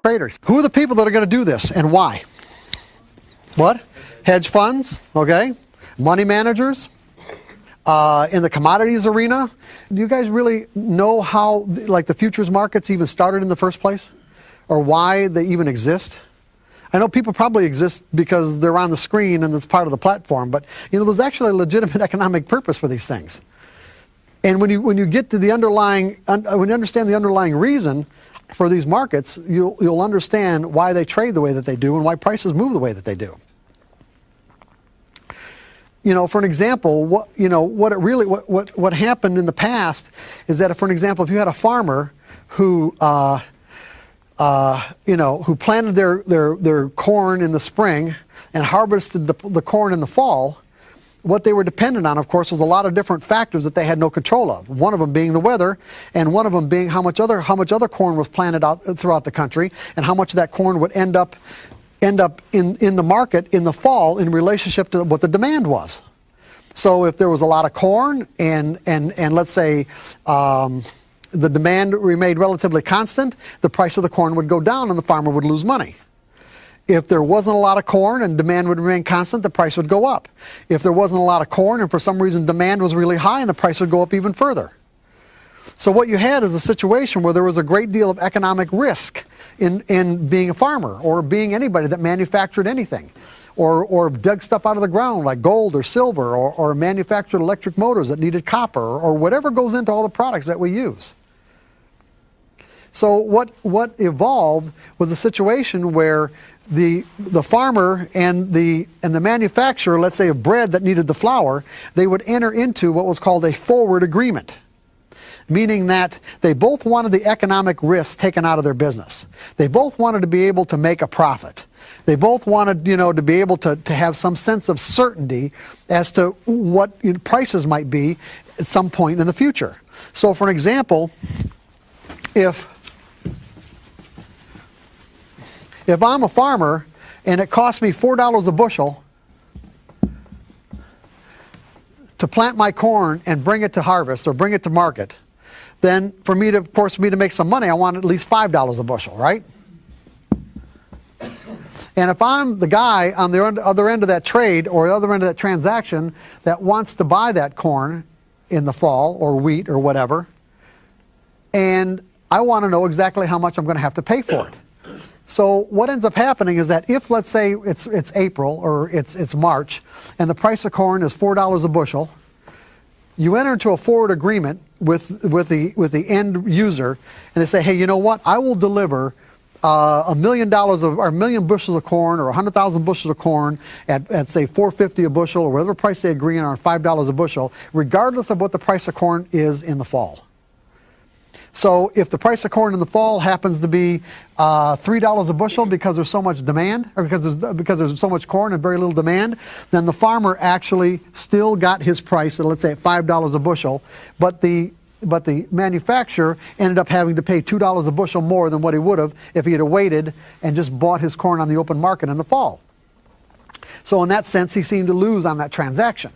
traders. Who are the people that are going to do this and why? What? Hedge funds, okay? Money managers. In the commodities arena, do you guys really know how, like, the futures markets even started in the first place? Or why they even exist? I know people probably exist because they're on the screen and it's part of the platform, but, you know, there's actually a legitimate economic purpose for these things. And when you get to the underlying, when you understand the underlying reason for these markets, you'll understand why they trade the way that they do and why prices move the way that they do. You know, for an example, what happened in the past is that, for an example, if you had a farmer who who planted their corn in the spring and harvested the corn in the fall, what they were dependent on, of course, was a lot of different factors that they had no control of. One of them being the weather, and one of them being how much other corn was planted out throughout the country, and how much of that corn would end up in the market in the fall in relationship to what the demand was. So if there was a lot of corn and let's say the demand remained relatively constant, the price of the corn would go down and the farmer would lose money. If there wasn't a lot of corn and demand would remain constant, the price would go up. If there wasn't a lot of corn and for some reason demand was really high, and the price would go up even further. So what you had is a situation where there was a great deal of economic risk in being a farmer, or being anybody that manufactured anything, or dug stuff out of the ground like gold or silver, or manufactured electric motors that needed copper, or whatever goes into all the products that we use. So what evolved was a situation where the farmer and the manufacturer, let's say of bread that needed the flour, they would enter into what was called a forward agreement. Meaning that they both wanted the economic risk taken out of their business. They both wanted to be able to make a profit. They both wanted, to be able to have some sense of certainty as to what prices might be at some point in the future. So for an example, if I'm a farmer and it costs me $4 a bushel to plant my corn and bring it to harvest or bring it to market, then for me to make some money, I want at least $5 a bushel, right? And if I'm the guy on the other end of that trade or the other end of that transaction that wants to buy that corn in the fall, or wheat or whatever, and I want to know exactly how much I'm going to have to pay for it. So what ends up happening is that if, let's say, it's April or it's March, and the price of corn is $4 a bushel, you enter into a forward agreement with the end user, and they say, hey, you know what? I will deliver $1 million or 1 million bushels of corn, or 100,000 bushels of corn at say $4.50 a bushel, or whatever price they agree on $5 a bushel, regardless of what the price of corn is in the fall. So if the price of corn in the fall happens to be $3 a bushel because there's so much demand, or because there's so much corn and very little demand, then the farmer actually still got his price, so let's say at $5 a bushel, but the manufacturer ended up having to pay $2 a bushel more than what he would have if he had waited and just bought his corn on the open market in the fall. So in that sense, he seemed to lose on that transaction.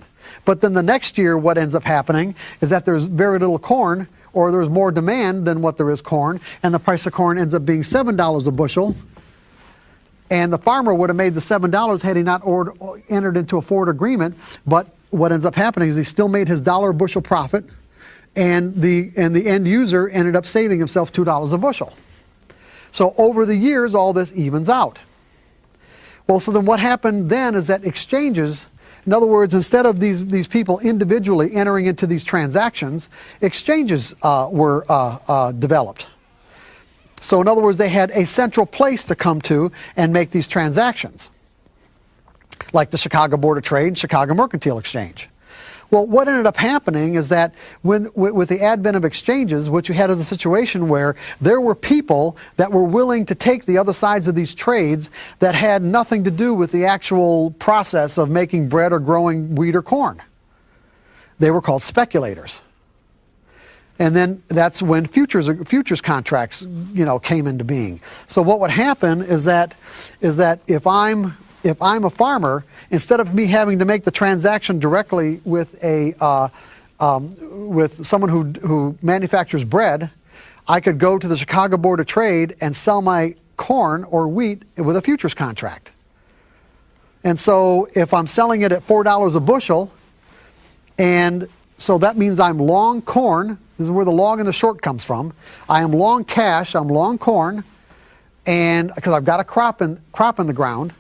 But then the next year, what ends up happening is that there's very little corn, or there's more demand than what there is corn, and the price of corn ends up being $7 a bushel, and the farmer would have made the $7 had he not entered into a forward agreement. But what ends up happening is he still made his $1 a bushel profit, and the end user ended up saving himself $2 a bushel. So over the years, all this evens out. Well, so then what happened then is that exchanges, in other words, instead of these people individually entering into these transactions, exchanges were developed. So in other words, they had a central place to come to and make these transactions, like the Chicago Board of Trade and Chicago Mercantile Exchange. Well, what ended up happening is that with the advent of exchanges, what you had is a situation where there were people that were willing to take the other sides of these trades that had nothing to do with the actual process of making bread or growing wheat or corn. They were called speculators. And then that's when futures contracts, came into being. So what would happen is that if I'm a farmer, instead of me having to make the transaction directly with with someone who manufactures bread, I could go to the Chicago Board of Trade and sell my corn or wheat with a futures contract. And so if I'm selling it at $4 a bushel, and so that means I'm long corn. This is where the long and the short comes from. I am long cash, I'm long corn, and because I've got a crop in the ground.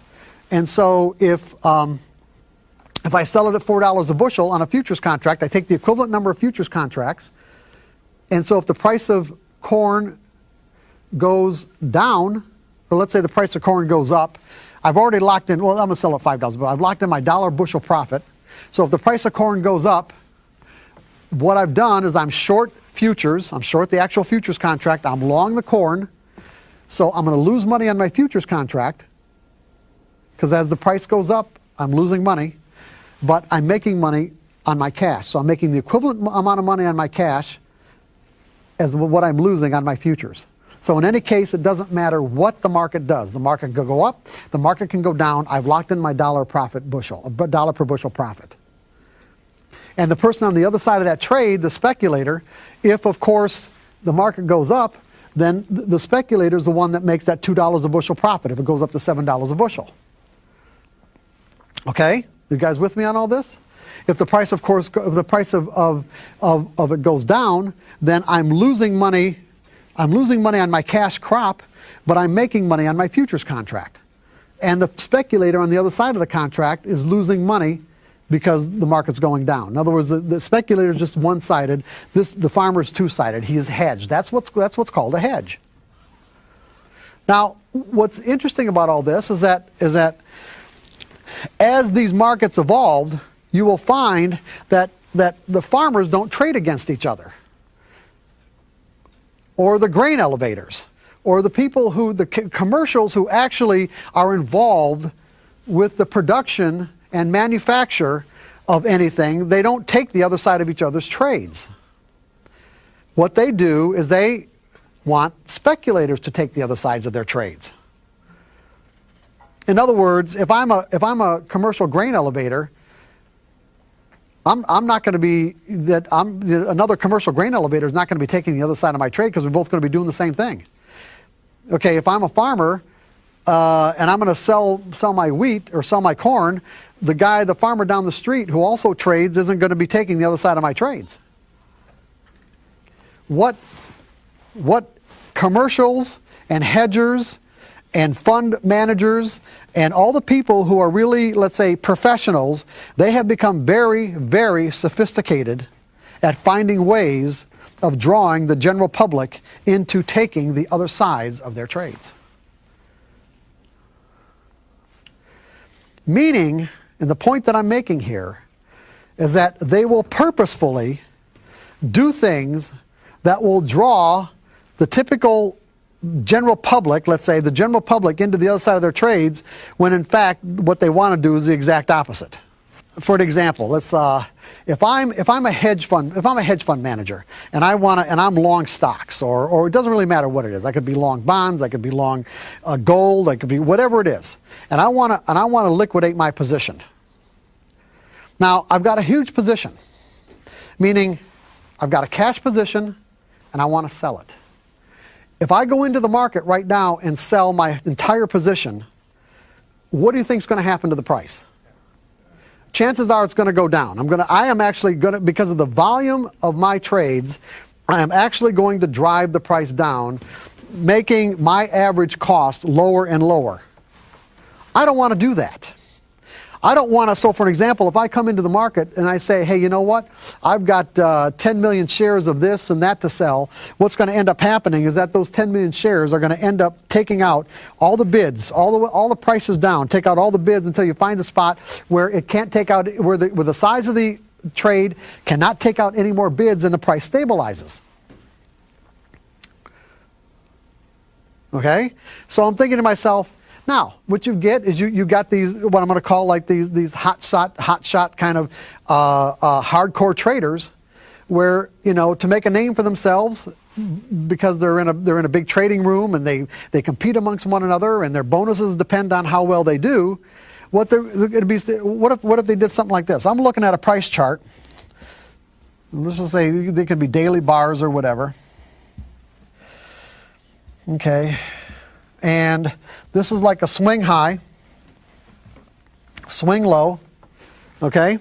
And so if I sell it at $4 a bushel on a futures contract, I take the equivalent number of futures contracts. And so if the price of corn goes down, or let's say the price of corn goes up, I've already locked in, well, I'm going to sell it at $5, but I've locked in my dollar bushel profit. So if the price of corn goes up, what I've done is I'm short futures, I'm short the actual futures contract, I'm long the corn, so I'm going to lose money on my futures contract, because as the price goes up, I'm losing money, but I'm making money on my cash. So I'm making the equivalent amount of money on my cash as what I'm losing on my futures. So in any case, it doesn't matter what the market does. The market can go up, the market can go down. I've locked in my dollar profit bushel, dollar per bushel profit. And the person on the other side of that trade, the speculator, if of course the market goes up, then the speculator is the one that makes that $2 a bushel profit if it goes up to $7 a bushel. Okay? You guys with me on all this? If the price, of course, if the price of it goes down, then I'm losing money. I'm losing money on my cash crop, but I'm making money on my futures contract. And the speculator on the other side of the contract is losing money because the market's going down. In other words, the speculator is just one-sided. The farmer is two-sided. He is hedged. That's what's called a hedge. Now, what's interesting about all this is that as these markets evolved, you will find that the farmers don't trade against each other, or the grain elevators, or the people who, the commercials who actually are involved with the production and manufacture of anything. They don't take the other side of each other's trades. What they do is they want speculators to take the other sides of their trades. In other words, if I'm a commercial grain elevator, I'm not going to be another commercial grain elevator is not going to be taking the other side of my trade, because we're both going to be doing the same thing. Okay, if I'm a farmer and I'm going to sell my wheat or sell my corn, the farmer down the street who also trades isn't going to be taking the other side of my trades. What commercials and hedgers and fund managers and all the people who are really, let's say, professionals, they have become very, very sophisticated at finding ways of drawing the general public into taking the other sides of their trades. Meaning, and the point that I'm making here, is that they will purposefully do things that will draw the typical general public, let's say the general public, into the other side of their trades, when in fact what they want to do is the exact opposite. For an example, let's if I'm a hedge fund manager and I'm long stocks, or it doesn't really matter what it is. I could be long bonds, I could be long gold, I could be whatever it is, and I want to liquidate my position. Now I've got a huge position, meaning I've got a cash position and I want to sell it. If I go into the market right now and sell my entire position, what do you think is going to happen to the price? Chances are it's going to go down. I am actually going to, because of the volume of my trades, I am actually going to drive the price down, making my average cost lower and lower. I don't want to do that. I don't want to, so for an example, if I come into the market and I say, hey, you know what, I've got 10 million shares of this and that to sell, what's going to end up happening is that those 10 million shares are going to end up taking out all the bids, all the prices down, take out all the bids until you find a spot where it can't take out, where the size of the trade cannot take out any more bids, and the price stabilizes. Okay? So I'm thinking to myself, now, what you get is you got these, what I'm going to call like these hot shot kind of hardcore traders, where, you know, to make a name for themselves, because they're in a big trading room and they compete amongst one another, and their bonuses depend on how well they do. What if they did something like this? I'm looking at a price chart. Let's just say they could be daily bars or whatever. Okay. And this is like a swing high, swing low, okay?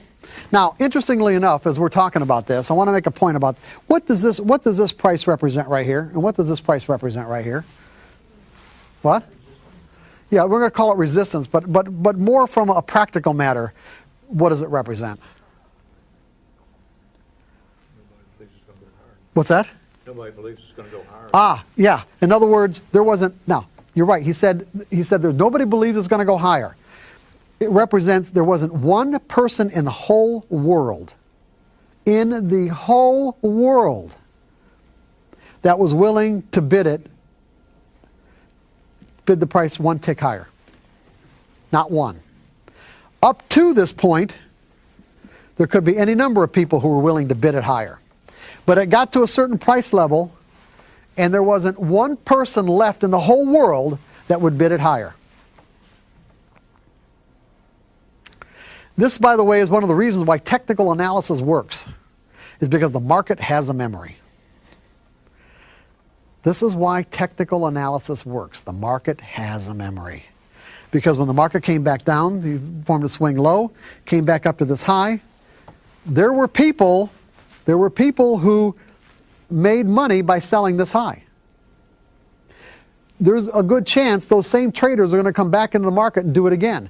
Now, interestingly enough, as we're talking about this, I want to make a point about what does this price represent right here, and what does this price represent right here? What? Yeah, we're going to call it resistance, but more from a practical matter, what does it represent? What's that? Nobody believes it's going to go higher. Ah, yeah. In other words, there wasn't. Now, you're right. He said there's nobody believes it's going to go higher. It represents there wasn't one person in the whole world, that was willing to bid the price one tick higher. Not one. Up to this point, there could be any number of people who were willing to bid it higher. But it got to a certain price level, and there wasn't one person left in the whole world that would bid it higher. This, by the way, is one of the reasons why technical analysis works, is because the market has a memory. This is why technical analysis works. The market has a memory. Because when the market came back down, he formed a swing low, came back up to this high, there were people who made money by selling this high. There's a good chance those same traders are going to come back into the market and do it again.